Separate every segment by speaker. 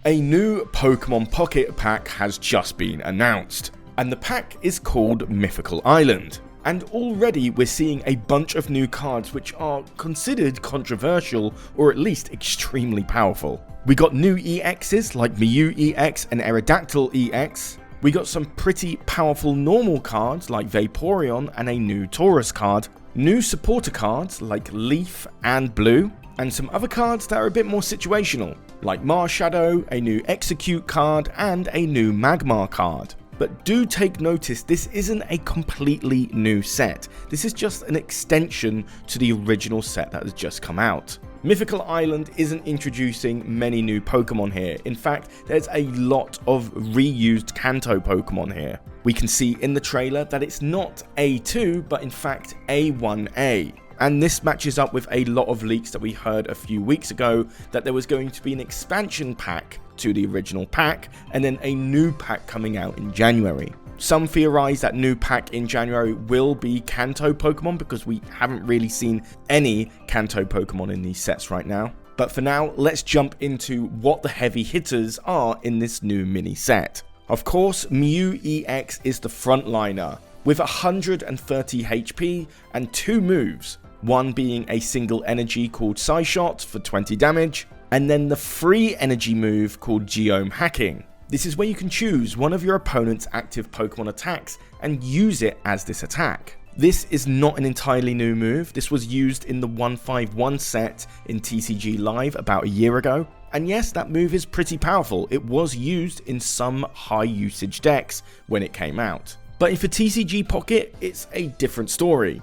Speaker 1: A new Pokemon Pocket pack has just been announced, and the pack is called Mythical Island. And already we're seeing a bunch of new cards which are considered controversial or at least extremely powerful. We got new EXs like Mew EX and Aerodactyl EX. We got some pretty powerful normal cards like Vaporeon and a new Tauros card. New supporter cards like Leaf and Blue. And some other cards that are a bit more situational, like Marshadow, a new Execute card, and a new Magmar card. But do take notice, this isn't a completely new set. This is just an extension to the original set that has just come out. Mythical Island isn't introducing many new Pokemon here. In fact, there's a lot of reused Kanto Pokemon here. We can see in the trailer that it's not A2, but in fact A1A. And this matches up with a lot of leaks that we heard a few weeks ago that there was going to be an expansion pack to the original pack and then a new pack coming out in January. Some theorize that new pack in January will be Kanto Pokemon because we haven't really seen any Kanto Pokemon in these sets right now. But for now, let's jump into what the heavy hitters are in this new mini set. Of course, Mew EX is the frontliner with 130 HP and 2 moves. One being a single energy called Psyshot for 20 damage, and then the free energy move called Geome Hacking. This is where you can choose one of your opponent's active Pokemon attacks and use it as this attack. This is not an entirely new move. This was used in the 151 set in TCG Live about a year ago. And yes, that move is pretty powerful. It was used in some high usage decks when it came out. But for TCG Pocket, it's a different story.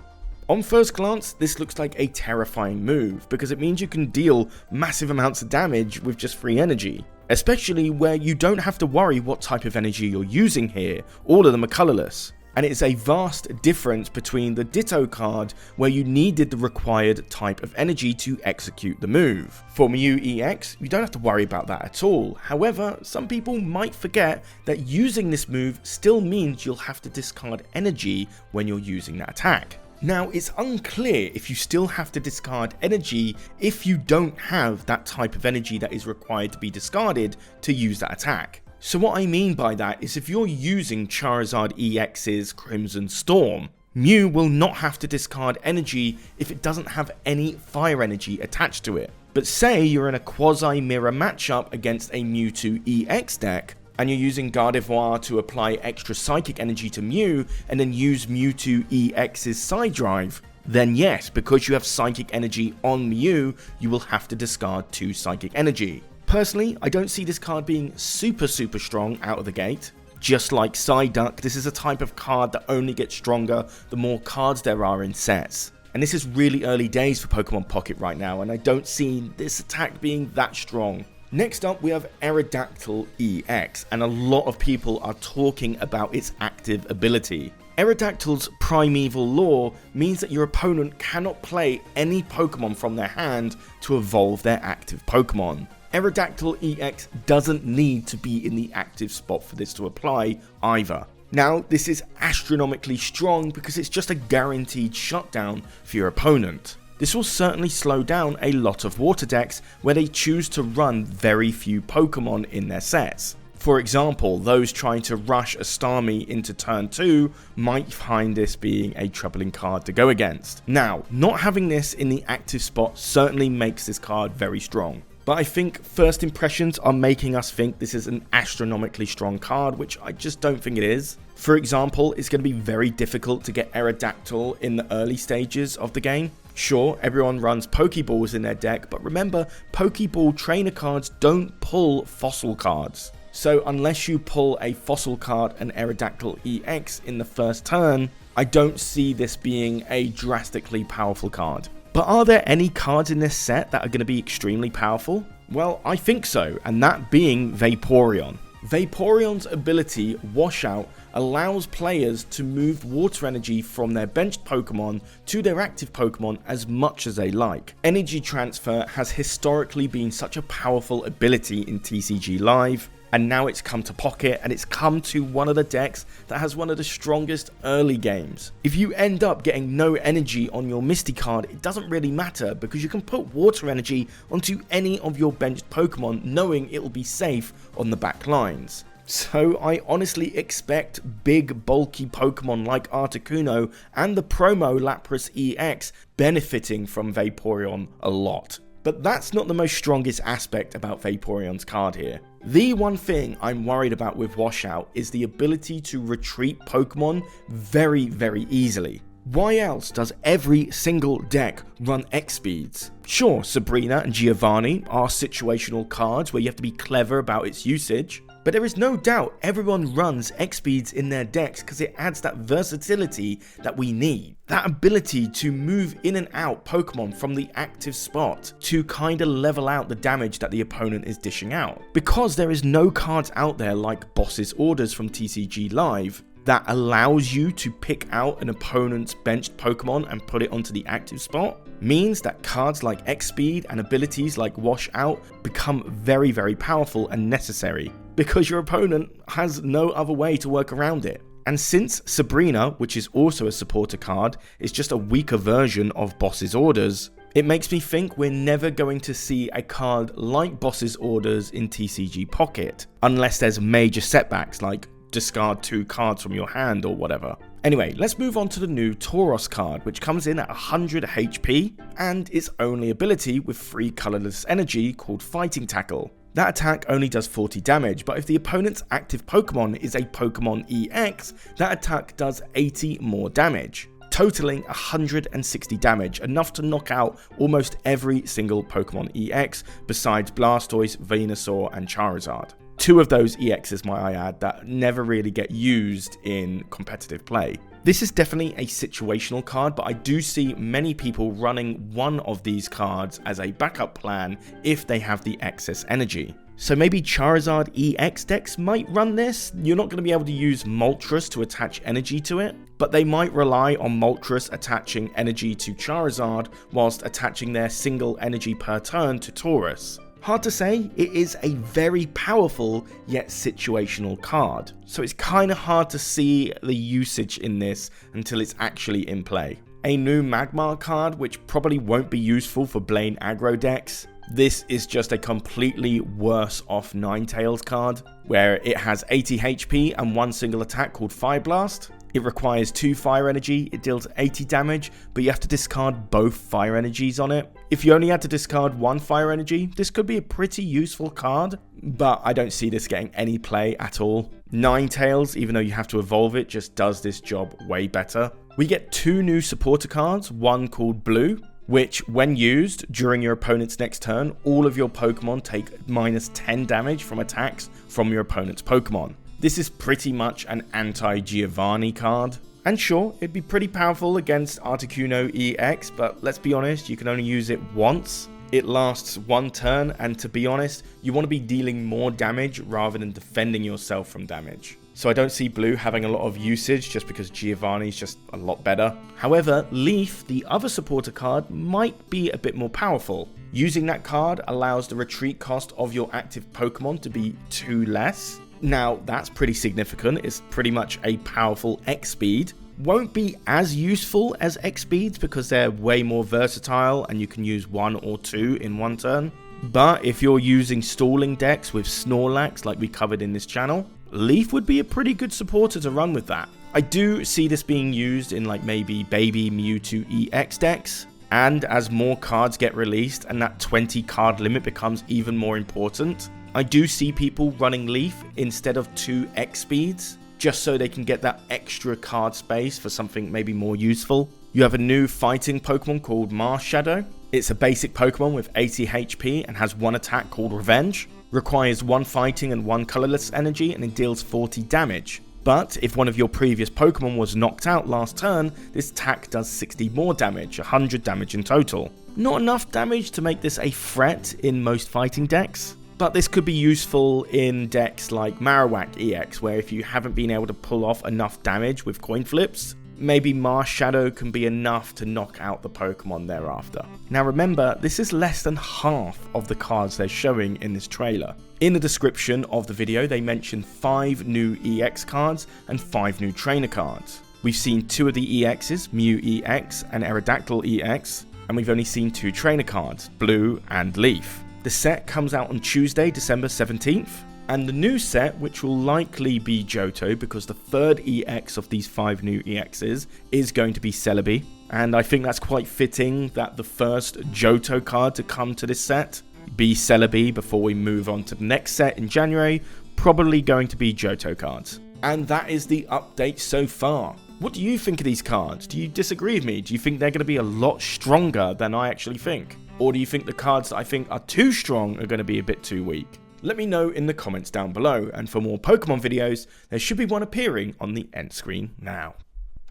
Speaker 1: On first glance, this looks like a terrifying move because it means you can deal massive amounts of damage with just free energy, especially where you don't have to worry what type of energy you're using here. All of them are colorless. And it's a vast difference between the Ditto card where you needed the required type of energy to execute the move. For Mew EX, you don't have to worry about that at all. However, some people might forget that using this move still means you'll have to discard energy when you're using that attack. Now, it's unclear if you still have to discard energy if you don't have that type of energy that is required to be discarded to use that attack. So what I mean by that is if you're using Charizard EX's Crimson Storm, Mew will not have to discard energy if it doesn't have any fire energy attached to it. But say you're in a quasi-mirror matchup against a Mewtwo EX deck, and you're using Gardevoir to apply extra psychic energy to Mew and then use Mewtwo EX's Psy Drive, then yes, because you have psychic energy on Mew, you will have to discard 2 psychic energy. Personally, I don't see this card being super strong out of the gate. Just like Psyduck, this is a type of card that only gets stronger the more cards there are in sets. And this is really early days for Pokemon Pocket right now, and I don't see this attack being that strong. Next up, we have Aerodactyl EX, and a lot of people are talking about its active ability. Aerodactyl's primeval lore means that your opponent cannot play any Pokemon from their hand to evolve their active Pokemon. Aerodactyl EX doesn't need to be in the active spot for this to apply either. Now, this is astronomically strong because it's just a guaranteed shutdown for your opponent. This will certainly slow down a lot of water decks where they choose to run very few Pokemon in their sets. For example, those trying to rush a Starmie into turn 2 might find this being a troubling card to go against. Now, not having this in the active spot certainly makes this card very strong. But I think first impressions are making us think this is an astronomically strong card, which I just don't think it is. For example, it's going to be very difficult to get Aerodactyl in the early stages of the game. Sure, everyone runs Pokeballs in their deck, but remember, Pokeball trainer cards don't pull fossil cards. So unless you pull a fossil card and Aerodactyl EX in the first turn, I don't see this being a drastically powerful card. But are there any cards in this set that are going to be extremely powerful? Well, I think so, and that being Vaporeon. Vaporeon's ability, Washout, allows players to move water energy from their benched Pokemon to their active Pokemon as much as they like. Energy transfer has historically been such a powerful ability in TCG Live, and now it's come to Pocket, and it's come to one of the decks that has one of the strongest early games. If you end up getting no energy on your Misty card, it doesn't really matter because you can put water energy onto any of your benched Pokemon knowing it will be safe on the back lines. So I honestly expect big bulky Pokemon like Articuno and the promo Lapras EX benefiting from Vaporeon a lot. But that's not the most strongest aspect about Vaporeon's card here. The one thing I'm worried about with Washout is the ability to retreat Pokemon very, very easily. Why else does every single deck run X speeds? Sure, Sabrina and Giovanni are situational cards where you have to be clever about its usage, but there is no doubt everyone runs X speeds in their decks because it adds that versatility that we need. That ability to move in and out Pokemon from the active spot to kind of level out the damage that the opponent is dishing out. Because there is no cards out there like Boss's Orders from TCG Live that allows you to pick out an opponent's benched Pokemon and put it onto the active spot, means that cards like X-Speed and abilities like Washout become very, very powerful and necessary, because your opponent has no other way to work around it. And since Sabrina, which is also a supporter card, is just a weaker version of Boss's Orders, it makes me think we're never going to see a card like Boss's Orders in TCG Pocket, unless there's major setbacks like discard 2 cards from your hand or whatever. Anyway, let's move on to the new Tauros card, which comes in at 100 HP and its only ability with 3 colorless energy called Fighting Tackle. That attack only does 40 damage, but if the opponent's active Pokemon is a Pokemon EX, that attack does 80 more damage, totaling 160 damage, enough to knock out almost every single Pokemon EX besides Blastoise, Venusaur and Charizard. 2 of those EXs, might I add, that never really get used in competitive play. This is definitely a situational card, but I do see many people running one of these cards as a backup plan if they have the excess energy. So maybe Charizard EX decks might run this. You're not going to be able to use Moltres to attach energy to it, but they might rely on Moltres attaching energy to Charizard whilst attaching their single energy per turn to Tauros. Hard to say, it is a very powerful yet situational card, so it's kind of hard to see the usage in this until it's actually in play. A new Magmar card, which probably won't be useful for Blaine aggro decks. This is just a completely worse off Ninetales card, where it has 80 HP and 1 single attack called Fire Blast. It requires 2 fire energy, it deals 80 damage, but you have to discard both fire energies on it. If you only had to discard 1 fire energy, this could be a pretty useful card, but I don't see this getting any play at all. Ninetales, even though you have to evolve it, just does this job way better. We get 2 new supporter cards, one called Blue, which when used during your opponent's next turn, all of your Pokemon take minus 10 damage from attacks from your opponent's Pokemon. This is pretty much an anti-Giovanni card. And sure, it'd be pretty powerful against Articuno EX, but let's be honest, you can only use it once. It lasts 1 turn, and to be honest, you want to be dealing more damage rather than defending yourself from damage. So I don't see Blue having a lot of usage just because Giovanni's just a lot better. However, Leaf, the other supporter card, might be a bit more powerful. Using that card allows the retreat cost of your active Pokemon to be 2 less. Now, that's pretty significant. It's pretty much a powerful X-Speed. Won't be as useful as X-Speeds because they're way more versatile and you can use 1 or 2 in 1 turn. But if you're using stalling decks with Snorlax like we covered in this channel, Leaf would be a pretty good supporter to run with that. I do see this being used in like maybe baby Mewtwo EX decks. And as more cards get released and that 20 card limit becomes even more important, I do see people running Leaf instead of 2 X-Speeds, just so they can get that extra card space for something maybe more useful. You have a new fighting Pokemon called Marshadow. It's a basic Pokemon with 80 HP and has 1 attack called Revenge. Requires 1 fighting and 1 colorless energy, and it deals 40 damage. But if one of your previous Pokemon was knocked out last turn, this attack does 60 more damage, 100 damage in total. Not enough damage to make this a threat in most fighting decks, but this could be useful in decks like Marowak EX, where if you haven't been able to pull off enough damage with coin flips, maybe Marshadow can be enough to knock out the Pokemon thereafter. Now remember, this is less than half of the cards they're showing in this trailer. In the description of the video, they mention 5 new EX cards and 5 new trainer cards. We've seen 2 of the EXs, Mew EX and Aerodactyl EX, and we've only seen 2 trainer cards, Blue and Leaf. The set comes out on Tuesday, December 17th, and the new set, which will likely be Johto because the 3rd EX of these 5 new EXs is going to be Celebi, and I think that's quite fitting that the first Johto card to come to this set be Celebi before we move on to the next set in January, probably going to be Johto cards. And that is the update so far. What do you think of these cards? Do you disagree with me? Do you think they're going to be a lot stronger than I actually think? Or do you think the cards that I think are too strong are going to be a bit too weak? Let me know in the comments down below, and for more Pokemon videos, there should be one appearing on the end screen now.